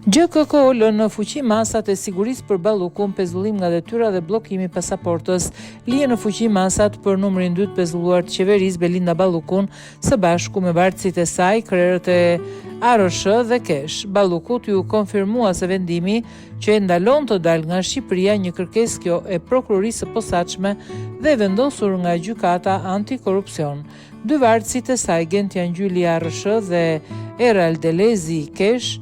GKK lë në fuqi masat e sigurisë për Ballukun, pezullim nga detyra dhe bllokimi pasaportës. Lije në fuqi masat për numrin 2 të pezulluar të qeverisë Belinda Ballukun, së bashku me vartësitë e saj, krerët e ARSH dhe Kesh. Ballukut ju konfirmua se vendimi që e ndalon të dalë nga Shqipëria një kërkesë kjo e prokurorisë së posaçme dhe e vendosur nga gjykata antikorrupsion. Dy vartësitë e saj, Gentian Gjyli ARSH dhe Erald Delezi Kesh,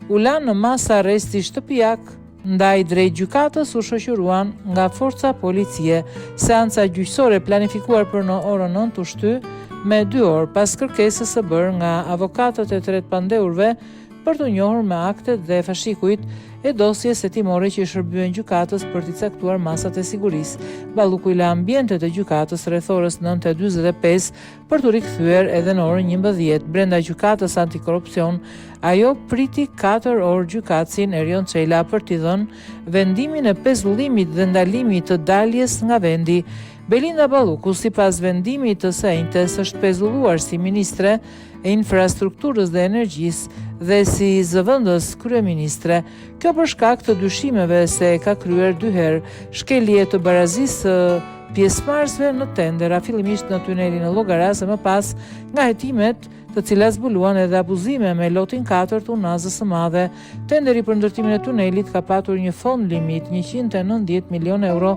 u lanë në masa arresti shtëpiak, ndaj drejt gjykatës u shoqëruan nga forca policie. Seanca gjyqësore planifikuar për në orën 9 u shty me 2 orë pas kërkesës së bërë nga avokatët e tret pandeurve për të njohur me aktet dhe fashikujt e dosjes hetimore që i shërbyen gjykatës për t'i caktuar masat e sigurisë. Balluku i la ambientet e gjykatës rreth orës 9:45 për t'u rikthyer edhe në orën 11. Brenda gjykatës antikorrupsion, ajo priti 4 orë gjykatësin Erion Çela për t'i dhënë vendimin e pezullimit dhe ndalimit të daljes nga vendi. Belinda Balluku, sipas vendimit të sejntes, është pezulluar si ministre e infrastrukturës dhe energjisë dhe si zëvendës kryeministre. Kjo për shkak të dyshimeve se ka kryer 2 herë shkelje të barazisë së pjesëmarrësve në tendera, fillimisht në tunelin e Llogaras e më pas nga hetimet të cilat zbuluan edhe abuzime me lotin 4 të Unazës së Madhe. Tenderi për ndërtimin e tunelit ka patur një fond limit 190 milion euro,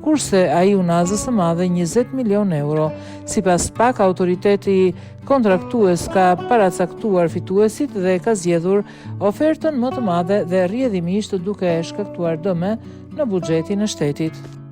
kurse ai Unazës së Madhe 20 milion euro. Sipas PAK, autoriteti kontraktues ka paracaktuar fituesit dhe ka zgjedhur ofertën më të madhe dhe rrjedhimisht duke shkaktuar dëme në buxhetin e shtetit.